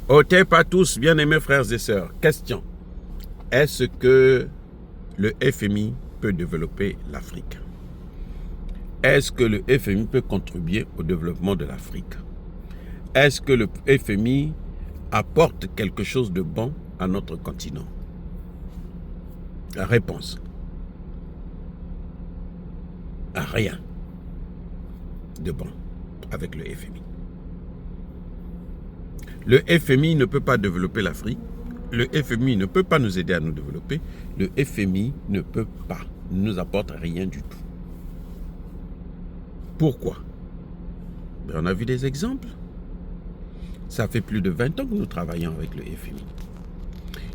Otep à tous, bien-aimés frères et sœurs. Question. Est-ce que le FMI peut développer l'Afrique? Est-ce que le FMI peut contribuer au développement de l'Afrique? Est-ce que le FMI apporte quelque chose de bon à notre continent? La réponse. Rien de bon avec le FMI. Le FMI ne peut pas développer l'Afrique. Le FMI ne peut pas nous aider à nous développer. Le FMI ne peut pas, ne nous apporte rien du tout. Pourquoi? On a vu des exemples. Ça fait plus de 20 ans que nous travaillons avec le FMI.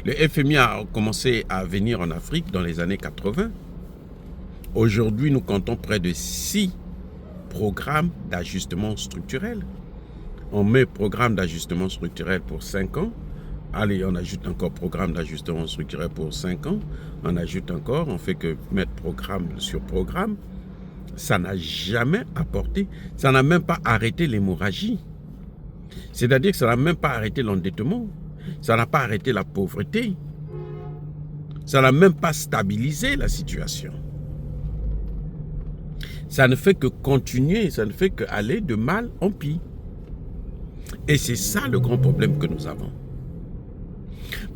Le FMI a commencé à venir en Afrique dans les années 80. Aujourd'hui, nous comptons près de 6 programmes d'ajustement structurel. On met programme d'ajustement structurel pour 5 ans. Allez, on ajoute encore programme d'ajustement structurel pour 5 ans. On ajoute encore, on fait que mettre programme sur programme. Ça n'a jamais apporté, ça n'a même pas arrêté l'hémorragie. C'est-à-dire que ça n'a même pas arrêté l'endettement. Ça n'a pas arrêté la pauvreté. Ça n'a même pas stabilisé la situation. Ça ne fait que continuer, ça ne fait qu'aller de mal en pis. Et c'est ça le grand problème que nous avons.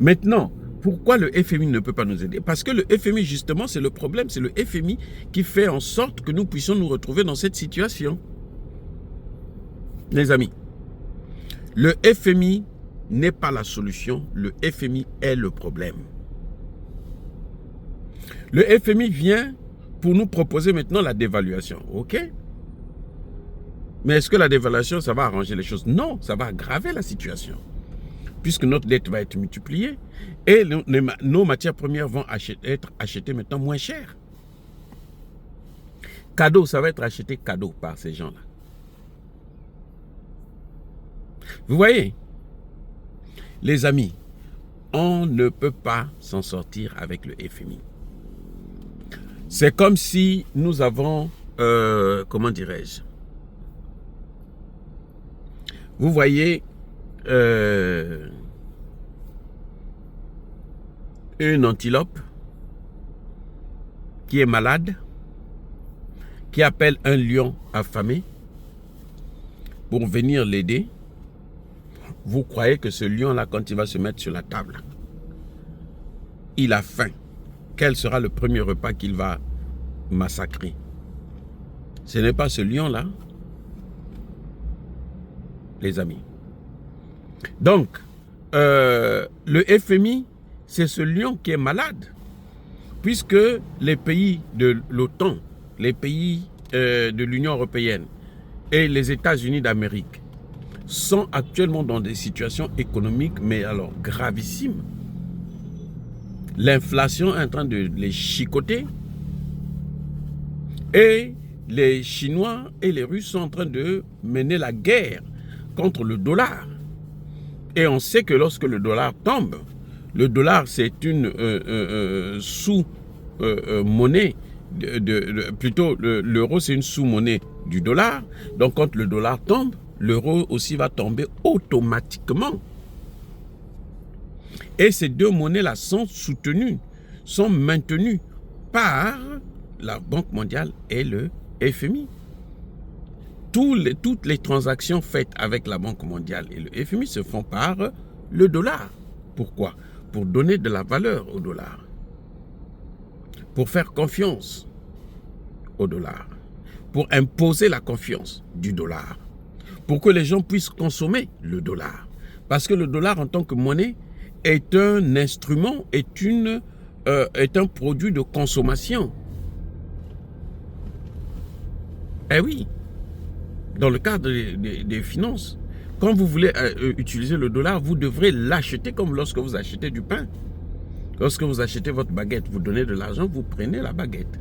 Maintenant, pourquoi le FMI ne peut pas nous aider? Parce que le FMI, justement, c'est le problème. C'est le FMI qui fait en sorte que nous puissions nous retrouver dans cette situation. Les amis, le FMI n'est pas la solution. Le FMI est le problème. Le FMI vient pour nous proposer maintenant la dévaluation. OK? Mais est-ce que la dévaluation, ça va arranger les choses? Non, ça va aggraver la situation. Puisque notre dette va être multipliée et nos matières premières vont être achetées maintenant moins chères. Cadeau, ça va être acheté cadeau par ces gens-là. Vous voyez, les amis, on ne peut pas s'en sortir avec le FMI. C'est comme si nous avons, comment dirais-je? Vous voyez, une antilope qui est malade, qui appelle un lion affamé pour venir l'aider. Vous croyez que ce lion-là, quand il va se mettre sur la table, il a faim. Quel sera le premier repas qu'il va massacrer? Ce n'est pas ce lion-là, les amis. Donc, le FMI, c'est ce lion qui est malade, puisque les pays de l'OTAN, les pays de l'Union européenne et les États-Unis d'Amérique sont actuellement dans des situations économiques, mais alors gravissimes. L'inflation est en train de les chicoter et les Chinois et les Russes sont en train de mener la guerre contre le dollar. Et on sait que lorsque le dollar tombe, le dollar c'est une sous-monnaie, plutôt l'euro c'est une sous-monnaie du dollar. Donc quand le dollar tombe, l'euro aussi va tomber automatiquement. Et ces deux monnaies-là sont soutenues, sont maintenues par la Banque mondiale et le FMI. Toutes les transactions faites avec la Banque mondiale et le FMI se font par le dollar. Pourquoi? Pour donner de la valeur au dollar. Pour faire confiance au dollar. Pour imposer la confiance du dollar. Pour que les gens puissent consommer le dollar. Parce que le dollar en tant que monnaie est un instrument, est un produit de consommation. Eh oui, dans le cadre des finances, quand vous voulez utiliser le dollar, vous devrez l'acheter comme lorsque vous achetez du pain. Lorsque vous achetez votre baguette, vous donnez de l'argent, vous prenez la baguette.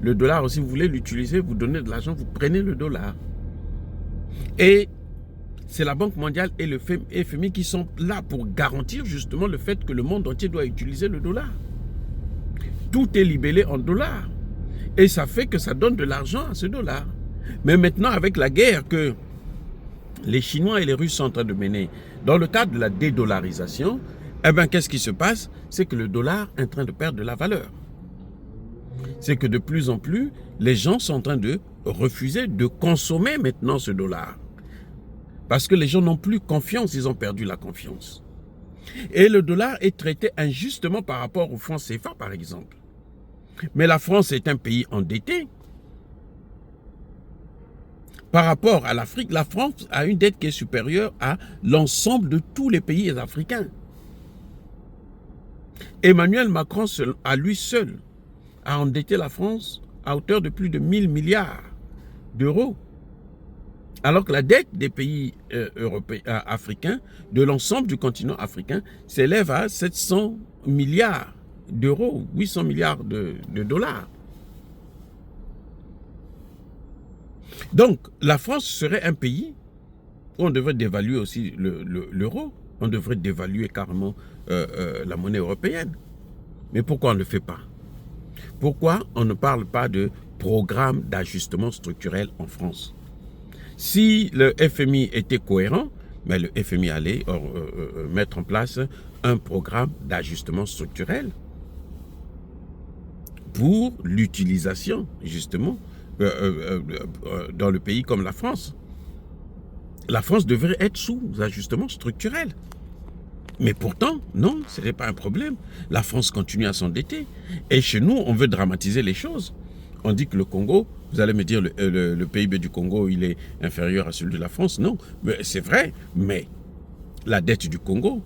Le dollar aussi, vous voulez l'utiliser, vous donnez de l'argent, vous prenez le dollar. Et c'est la Banque mondiale et le FMI qui sont là pour garantir justement le fait que le monde entier doit utiliser le dollar. Tout est libellé en dollars. Et ça fait que ça donne de l'argent à ce dollar. Mais maintenant, avec la guerre que les Chinois et les Russes sont en train de mener, Dans le cadre de la dédollarisation, eh bien, qu'est-ce qui se passe? C'est que le dollar est en train de perdre de la valeur. C'est que de plus en plus, les gens sont en train de refuser de consommer maintenant ce dollar. Parce que les gens n'ont plus confiance, ils ont perdu la confiance. Et le dollar est traité injustement par rapport au franc CFA, par exemple. Mais la France est un pays endetté. Par rapport à l'Afrique, la France a une dette qui est supérieure à l'ensemble de tous les pays africains. Emmanuel Macron, à lui seul, a endetté la France à hauteur de plus de 1000 milliards d'euros. Alors que la dette des pays africains, de l'ensemble du continent africain, s'élève à 700 milliards d'euros, 800 milliards de dollars. Donc, la France serait un pays où on devrait dévaluer aussi l'euro, on devrait dévaluer carrément la monnaie européenne. Mais pourquoi on ne le fait pas? Pourquoi on ne parle pas de programme d'ajustement structurel en France? Si le FMI était cohérent, mais le FMI allait mettre en place un programme d'ajustement structurel pour l'utilisation, justement, dans le pays comme la France. La France devrait être sous ajustement structurel. Mais pourtant, non, ce n'est pas un problème. La France continue à s'endetter. Et chez nous, on veut dramatiser les choses. On dit que le Congo, vous allez me dire, le PIB du Congo, il est inférieur à celui de la France. Non, c'est vrai, mais la dette du Congo,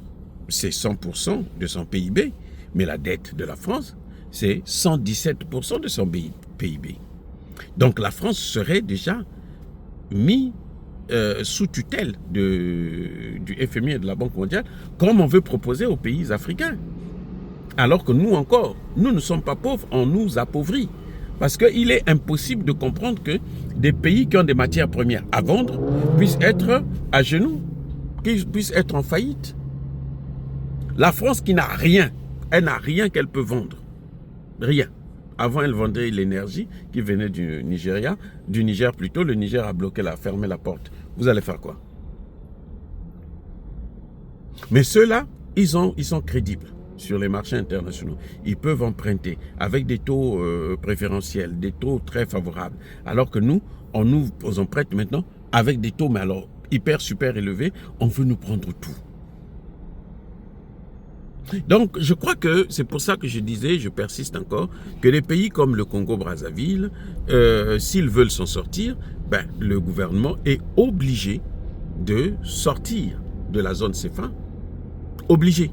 c'est 100% de son PIB. Mais la dette de la France, c'est 117% de son PIB. Donc la France serait déjà mise sous tutelle du FMI et de la Banque mondiale, comme on veut proposer aux pays africains. Alors que nous encore, nous ne sommes pas pauvres, on nous appauvrit. Parce qu'il est impossible de comprendre que des pays qui ont des matières premières à vendre puissent être à genoux, qu'ils puissent être en faillite. La France qui n'a rien, elle n'a rien qu'elle peut vendre. Rien. Avant, elle vendait l'énergie qui venait du Niger plutôt. Le Niger a fermé la porte. Vous allez faire quoi? Mais ceux-là, ils sont crédibles sur les marchés internationaux. Ils peuvent emprunter avec des taux préférentiels, des taux très favorables. Alors que nous, on nous emprunte maintenant avec des taux, mais alors super élevés. On veut nous prendre tout. Donc, je crois que c'est pour ça que je disais, je persiste encore, que les pays comme le Congo-Brazzaville, s'ils veulent s'en sortir, ben, le gouvernement est obligé de sortir de la zone CFA. Obligé.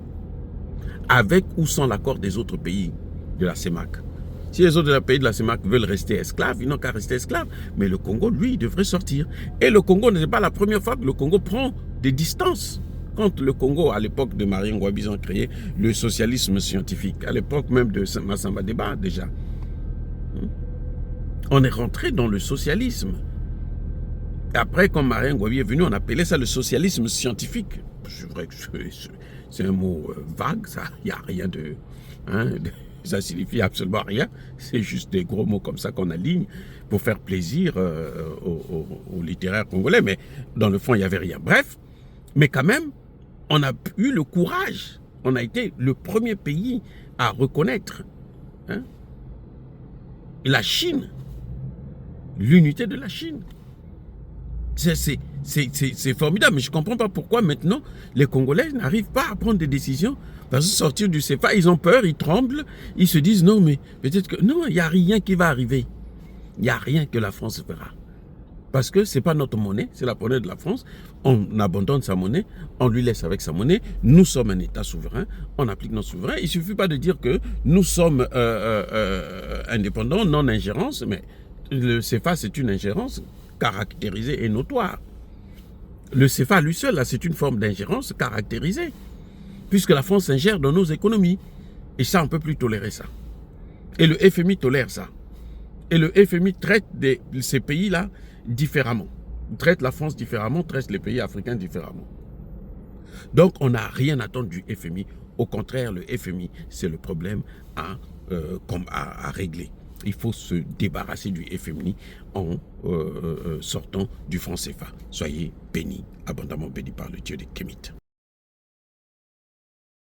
Avec ou sans l'accord des autres pays de la CEMAC. Si les autres pays de la CEMAC veulent rester esclaves, ils n'ont qu'à rester esclaves. Mais le Congo, lui, il devrait sortir. Et le Congo, ce n'est pas la première fois que le Congo prend des distances. Quand le Congo, à l'époque de Marien Ngouabi, ils ont créé le socialisme scientifique, à l'époque même de Massamba Deba déjà. On est rentré dans le socialisme. Et après, quand Marien Ngouabi est venu, on appelait ça le socialisme scientifique. C'est vrai que c'est un mot vague, ça. Il n'y a rien de... ça signifie absolument rien. C'est juste des gros mots comme ça qu'on aligne pour faire plaisir aux littéraires congolais. Mais dans le fond, il n'y avait rien. Bref, mais quand même, on a eu le courage. On a été le premier pays à reconnaître la Chine, l'unité de la Chine. C'est formidable, mais je ne comprends pas pourquoi maintenant les Congolais n'arrivent pas à prendre des décisions. Parce que sortir du CFA, ils ont peur, ils tremblent, ils se disent non, mais peut-être que non, il n'y a rien qui va arriver. Il n'y a rien que la France fera. Parce que ce n'est pas notre monnaie, c'est la monnaie de la France. On abandonne sa monnaie, on lui laisse avec sa monnaie. Nous sommes un État souverain, on applique notre souverain. Il ne suffit pas de dire que nous sommes indépendants, non-ingérence, mais le CFA, c'est une ingérence caractérisée et notoire. Le CFA, lui seul, là, c'est une forme d'ingérence caractérisée, puisque la France ingère dans nos économies. Et ça, on ne peut plus tolérer ça. Et le FMI tolère ça. Et le FMI traite ces pays-là différemment. Il traite la France différemment, traite les pays africains différemment. Donc, on n'a rien à attendre du FMI. Au contraire, le FMI, c'est le problème à régler. Il faut se débarrasser du FMI en sortant du franc CFA. Soyez bénis, abondamment bénis par le Dieu des Kémites.